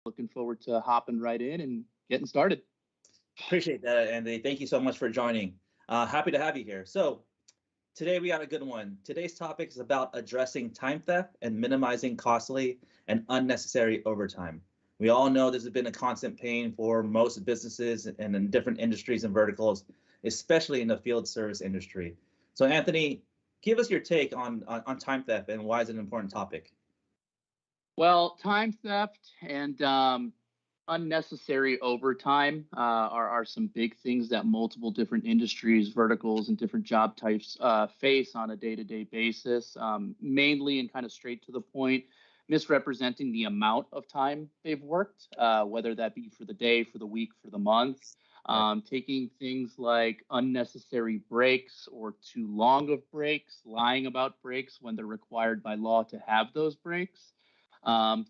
Looking forward to hopping right in and getting started. Appreciate that, Anthony. Thank you so much for joining. Happy to have you here. So today we got a good one. Today's topic is about addressing time theft and minimizing costly and unnecessary overtime. We all know this has been a constant pain for most businesses and in different industries and verticals, especially in the field service industry. So Anthony, give us your take on time theft and why is it an important topic? Well, time theft and unnecessary overtime are some big things that multiple different industries, verticals, and different job types face on a day-to-day basis. Mainly and kind of straight to the point, misrepresenting the amount of time they've worked, whether that be for the day, for the week, for the month. Taking things like unnecessary breaks or too long of breaks, lying about breaks when they're required by law to have those breaks.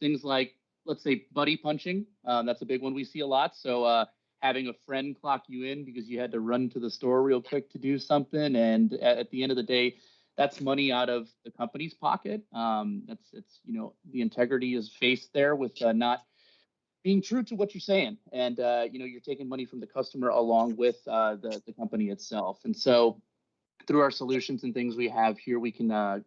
Things like, let's say, buddy punching. That's a big one we see a lot. So having a friend clock you in because you had to run to the store real quick to do something. And at the end of the day, that's money out of the company's pocket. The integrity is faced there with not being true to what you're saying. And, you're taking money from the customer along with the company itself. And so through our solutions and things we have here, we can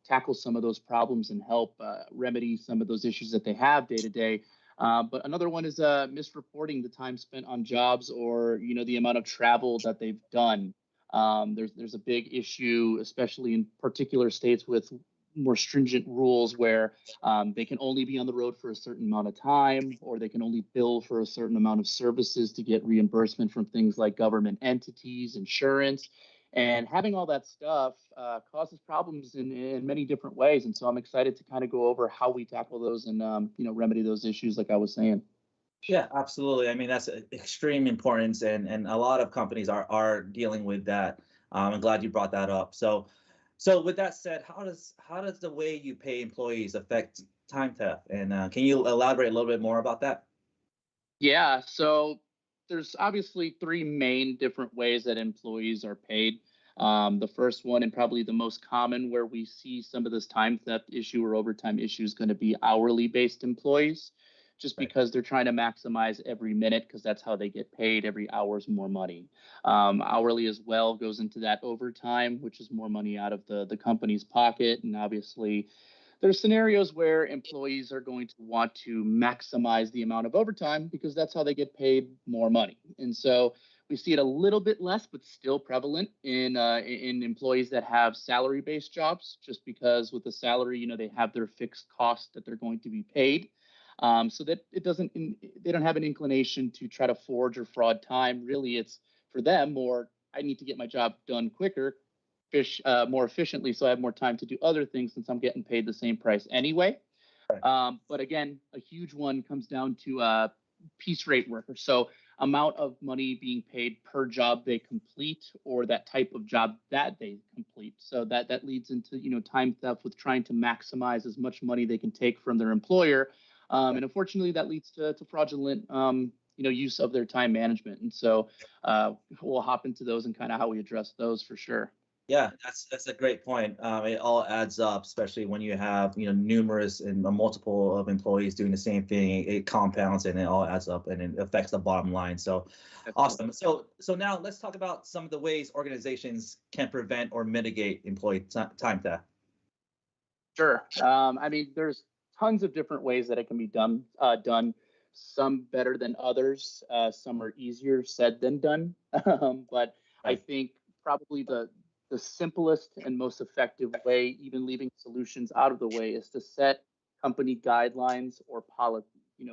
tackle some of those problems and help remedy some of those issues that they have day to day. But another one is misreporting the time spent on jobs or the amount of travel that they've done. There's a big issue, especially in particular states with more stringent rules where they can only be on the road for a certain amount of time, or they can only bill for a certain amount of services to get reimbursement from things like government entities, insurance. And having all that stuff causes problems in many different ways. And so I'm excited to kind of go over how we tackle those and, remedy those issues, like I was saying. Yeah, absolutely. I mean, that's extreme importance, and a lot of companies are dealing with that. I'm glad you brought that up. So with that said, how does the way you pay employees affect time theft? And can you elaborate a little bit more about that? Yeah. So there's obviously three main different ways that employees are paid. The first one, and probably the most common where we see some of this time theft issue or overtime issue, is going to be hourly based employees, just Right. because they're trying to maximize every minute because that's how they get paid. Every hour is more money. Hourly as well goes into that overtime, which is more money out of the company's pocket. And obviously, there's scenarios where employees are going to want to maximize the amount of overtime because that's how they get paid more money. And so we see it a little bit less, but still prevalent in employees that have salary-based jobs, just because with the salary, they have their fixed cost that they're going to be paid. So that they don't have an inclination to try to forge or fraud time. Really, it's for them more, I need to get my job done quicker, more efficiently, so I have more time to do other things since I'm getting paid the same price anyway. Right. But again, a huge one comes down to piece rate workers. So amount of money being paid per job they complete or that type of job that they complete. So that leads into time theft with trying to maximize as much money they can take from their employer. And unfortunately, that leads to fraudulent use of their time management. And so we'll hop into those and kind of how we address those for sure. Yeah, that's a great point. It all adds up, especially when you have numerous and a multiple of employees doing the same thing. It compounds and it all adds up and it affects the bottom line. So awesome. So now let's talk about some of the ways organizations can prevent or mitigate employee time theft. Sure. There's tons of different ways that it can be done. Some better than others. Some are easier said than done. But I Right. think probably the simplest and most effective way, even leaving solutions out of the way, is to set company guidelines or policies,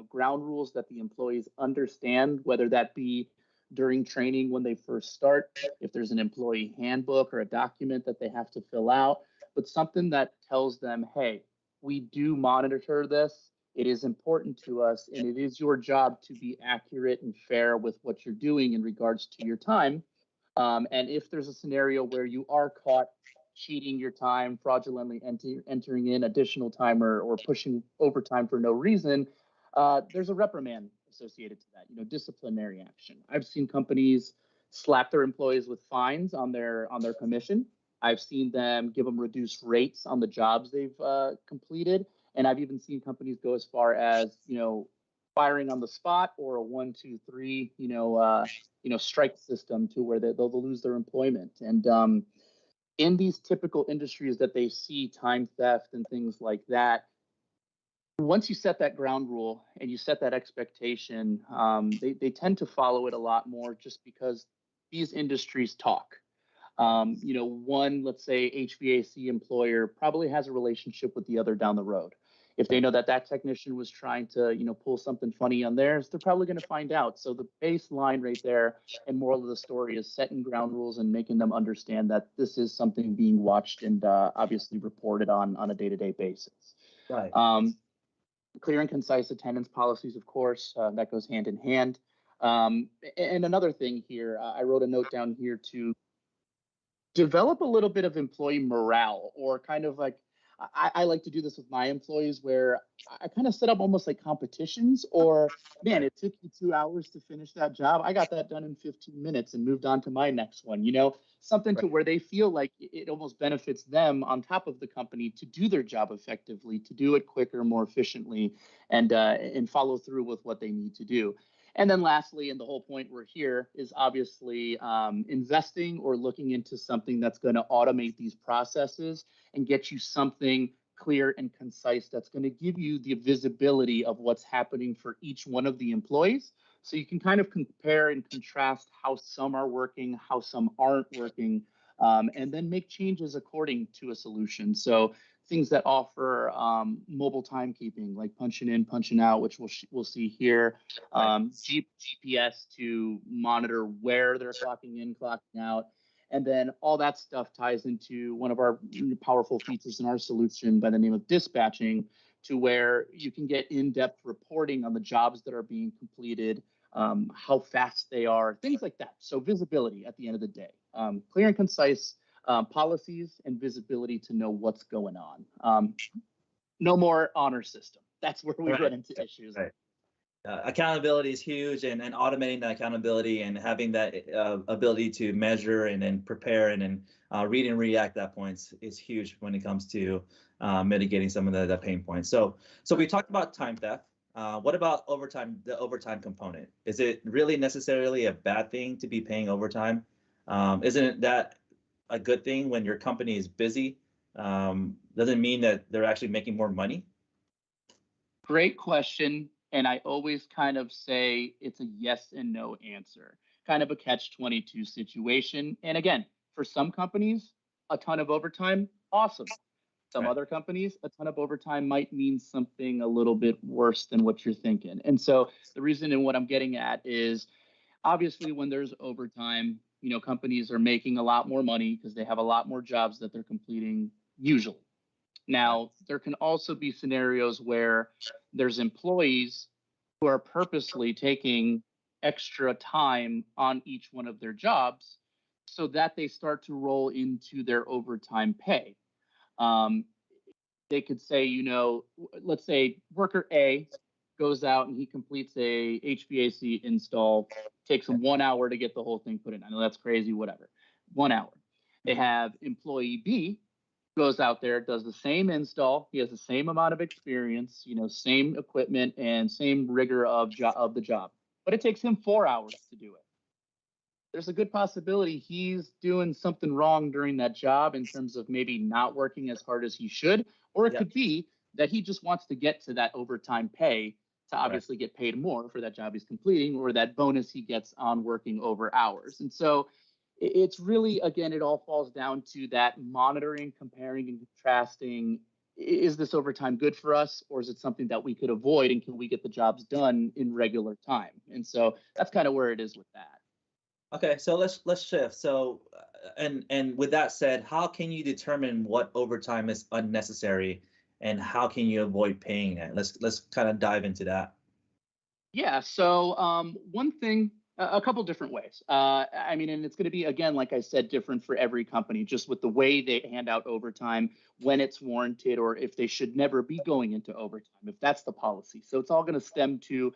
ground rules that the employees understand, whether that be during training when they first start, if there's an employee handbook or a document that they have to fill out, but something that tells them, hey, we do monitor this. It is important to us, and it is your job to be accurate and fair with what you're doing in regards to your time. And if there's a scenario where you are caught cheating your time, fraudulently entering in additional time or pushing overtime for no reason, there's a reprimand associated to that, disciplinary action. I've seen companies slap their employees with fines on their commission. I've seen them give them reduced rates on the jobs they've completed. And I've even seen companies go as far as, firing on the spot or a 1, 2, 3, strike system to where they'll lose their employment. And in these typical industries that they see time theft and things like that, once you set that ground rule and you set that expectation, they tend to follow it a lot more just because these industries talk. One, let's say HVAC employer probably has a relationship with the other down the road. If they know that that technician was trying to, pull something funny on theirs, they're probably going to find out. So the baseline right there and moral of the story is setting ground rules and making them understand that this is something being watched and obviously reported on a day-to-day basis. Right. Clear and concise attendance policies, of course, that goes hand in hand. And another thing here, I wrote a note down here to develop a little bit of employee morale, or kind of like I like to do this with my employees where I kind of set up almost like competitions, or man, it took you 2 hours to finish that job. I got that done in 15 minutes and moved on to my next one, something to where they feel like it almost benefits them on top of the company to do their job effectively, to do it quicker, more efficiently, and follow through with what they need to do. And then lastly, and the whole point we're here is obviously investing or looking into something that's going to automate these processes and get you something clear and concise that's going to give you the visibility of what's happening for each one of the employees. So you can kind of compare and contrast how some are working, how some aren't working, and then make changes according to a solution. So things that offer mobile timekeeping, like punching in, punching out, which we'll see here, GPS to monitor where they're clocking in, clocking out. And then all that stuff ties into one of our powerful features in our solution by the name of dispatching, to where you can get in-depth reporting on the jobs that are being completed, how fast they are, things like that. So visibility at the end of the day, clear and concise policies and visibility to know what's going on. No more honor system. That's where we run into issues. Right. Accountability is huge, and automating that accountability and having that ability to measure and then prepare and then read and react at points is huge when it comes to mitigating some of the pain points. So we talked about time theft. What about overtime, the overtime component? Is it really necessarily a bad thing to be paying overtime? Isn't that a good thing when your company is busy? Doesn't mean that they're actually making more money. Great question. And I always kind of say it's a yes and no answer, kind of a catch-22 situation. And again, for some companies, a ton of overtime, awesome. Some other companies, a ton of overtime might mean something a little bit worse than what you're thinking. And so the reason and what I'm getting at is obviously when there's overtime, companies are making a lot more money because they have a lot more jobs that they're completing usually. Now, there can also be scenarios where there's employees who are purposely taking extra time on each one of their jobs so that they start to roll into their overtime pay. They could say, let's say worker A goes out and he completes a HVAC install, takes him 1 hour to get the whole thing put in. I know that's crazy, whatever. 1 hour. They have employee B goes out there, does the same install. He has the same amount of experience, same equipment and same rigor of the job, but it takes him 4 hours to do it. There's a good possibility he's doing something wrong during that job in terms of maybe not working as hard as he should, or it could be that he just wants to get to that overtime pay to obviously get paid more for that job he's completing, or that bonus he gets on working over hours. And so it's really, again, it all falls down to that monitoring, comparing, and contrasting. Is this overtime good for us, or is it something that we could avoid, and can we get the jobs done in regular time? And so that's kind of where it is with that. Okay, so let's shift. So, and with that said, how can you determine what overtime is unnecessary, and how can you avoid paying it? Let's kind of dive into that. Yeah. So one thing, a couple different ways. And it's going to be, again, like I said, different for every company, just with the way they hand out overtime, when it's warranted, or if they should never be going into overtime, if that's the policy. So it's all going to stem to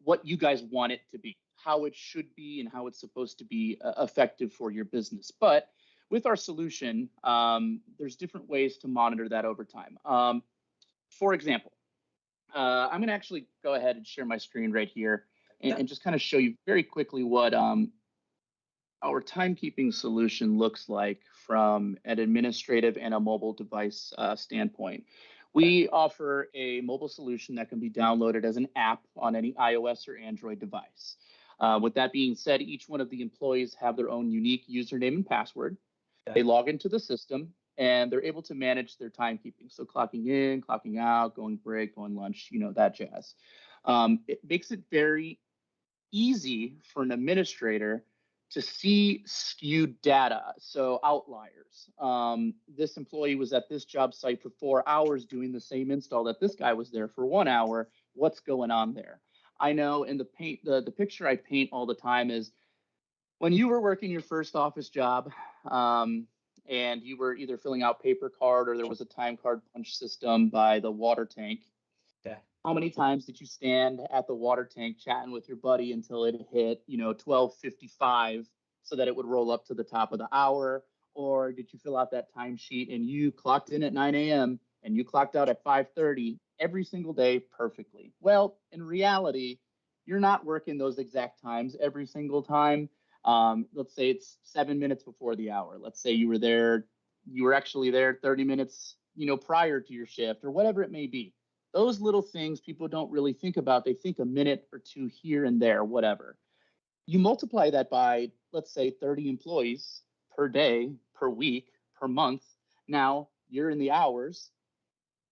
what you guys want it to be, how it should be, and how it's supposed to be effective for your business. But with our solution, there's different ways to monitor that overtime. For example, I'm going to actually go ahead and share my screen right here and, Yeah. and just kind of show you very quickly what our timekeeping solution looks like from an administrative and a mobile device standpoint. We offer a mobile solution that can be downloaded as an app on any iOS or Android device. With that being said, each one of the employees have their own unique username and password. Okay. They log into the system and they're able to manage their timekeeping. So clocking in, clocking out, going break, going lunch, that jazz. It makes it very easy for an administrator to see skewed data, so outliers. This employee was at this job site for 4 hours doing the same install that this guy was there for 1 hour. What's going on there? I know in the picture I paint all the time is when you were working your first office job, and you were either filling out paper card or there was a time card punch system by the water tank. Okay. How many times did you stand at the water tank chatting with your buddy until it hit, 12:55 so that it would roll up to the top of the hour? Or did you fill out that timesheet and you clocked in at 9 a.m. and you clocked out at 5:30 every single day perfectly? Well, in reality, you're not working those exact times every single time. Let's say it's 7 minutes before the hour. Let's say you were actually there 30 minutes, prior to your shift or whatever it may be. Those little things people don't really think about. They think a minute or two here and there, whatever. You multiply that by, let's say, 30 employees per day, per week, per month. Now you're in the hours.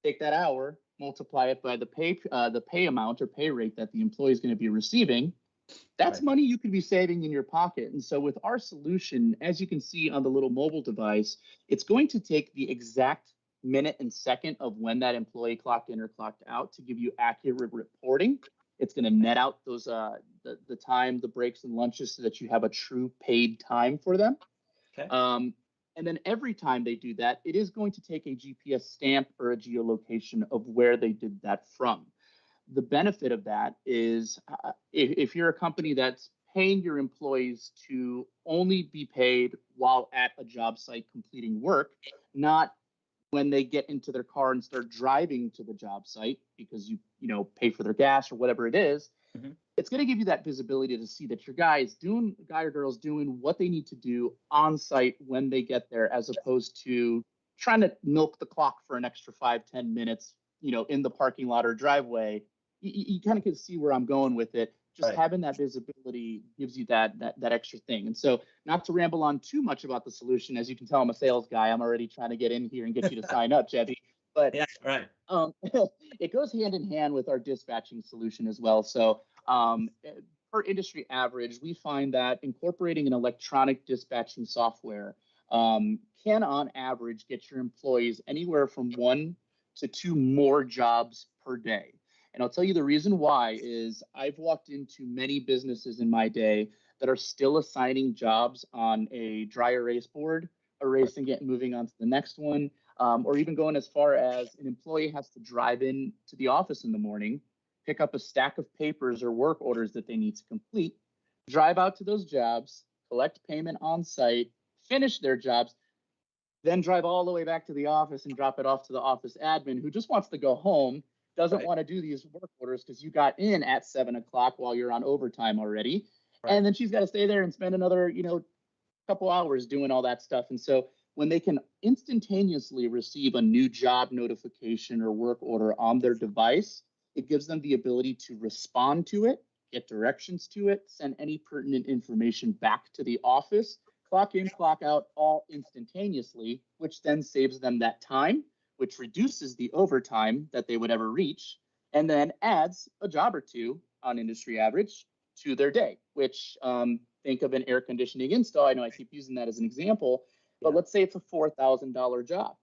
Take that hour, multiply it by the pay amount or pay rate that the employee is going to be receiving. That's Right. money you could be saving in your pocket. And so with our solution, as you can see on the little mobile device, it's going to take the exact minute and second of when that employee clocked in or clocked out to give you accurate reporting. It's going to net out those the time, the breaks and lunches so that you have a true paid time for them. Okay. And then every time they do that, it is going to take a GPS stamp or a geolocation of where they did that from. The benefit of that is if you're a company that's paying your employees to only be paid while at a job site completing work, not when they get into their car and start driving to the job site because you pay for their gas or whatever it is, Mm-hmm. it's going to give you that visibility to see that your guy or girl's doing what they need to do on site when they get there, as opposed to trying to milk the clock for an extra 5-10 minutes, in the parking lot or driveway. You kind of can see where I'm going with it. Just Right. having that visibility gives you that extra thing. And so, not to ramble on too much about the solution, as you can tell, I'm a sales guy. I'm already trying to get in here and get you to sign up, Jebby. But Yeah. Right. it goes hand in hand with our dispatching solution as well. So, per industry average, we find that incorporating an electronic dispatching software can, on average, get your employees anywhere from 1 to 2 more jobs per day. And I'll tell you the reason why is I've walked into many businesses in my day that are still assigning jobs on a dry erase board, erasing it and moving on to the next one, or even going as far as an employee has to drive in to the office in the morning, pick up a stack of papers or work orders that they need to complete, drive out to those jobs, collect payment on site, finish their jobs, then drive all the way back to the office and drop it off to the office admin who just wants to go home, doesn't Right. want to do these work orders because you got in at 7 o'clock while you're on overtime already. Right. And then she's got to stay there and spend another, couple hours doing all that stuff. And so when they can instantaneously receive a new job notification or work order on their device, it gives them the ability to respond to it, get directions to it, send any pertinent information back to the office, clock in, clock out, all instantaneously, which then saves them that time, which reduces the overtime that they would ever reach, and then adds a job or two on industry average to their day, which think of an air conditioning install. I know I keep using that as an example, but Yeah. let's say it's a $4,000 job.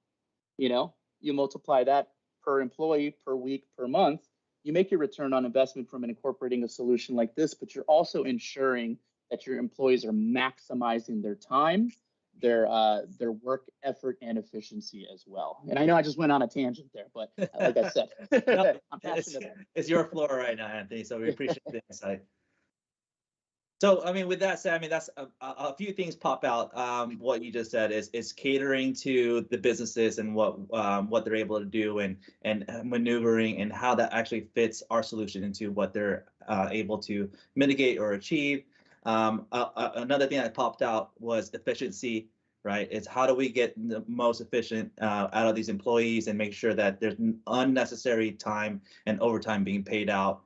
You multiply that per employee, per week, per month, you make your return on investment from incorporating a solution like this, but you're also ensuring that your employees are maximizing their time, their work effort and efficiency as well. And I know I just went on a tangent there, but like I said, No, I'm it's, passionate about it. it's your floor right now, Anthony. So we appreciate the insight. So, I mean, with that said, I mean, that's a few things pop out. What you just said is catering to the businesses and what they're able to do and maneuvering and how that actually fits our solution into what they're able to mitigate or achieve. Another thing that popped out was efficiency, right? It's how do we get the most efficient out of these employees and make sure that there's unnecessary time and overtime being paid out.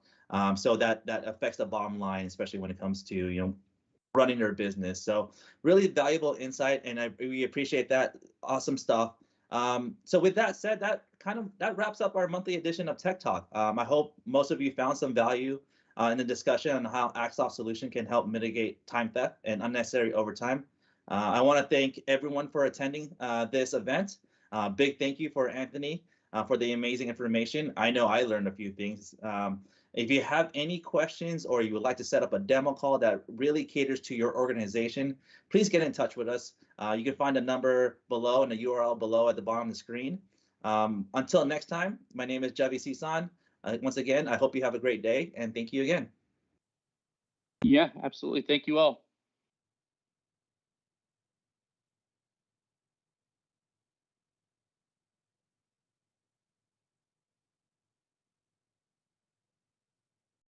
So that affects the bottom line, especially when it comes to running your business. So really valuable insight, and we appreciate that. Awesome stuff. So with that said, that wraps up our monthly edition of Tech Talk. I hope most of you found some value in the discussion on how Axoff solution can help mitigate time theft and unnecessary overtime. I want to thank everyone for attending this event. Big thank you for Anthony for the amazing information. I know I learned a few things. If you have any questions or you would like to set up a demo call that really caters to your organization, please get in touch with us. You can find a number below and a URL below at the bottom of the screen. Until next time, my name is Javi Sisan. Once again, I hope you have a great day and thank you again. Yeah, absolutely. Thank you all.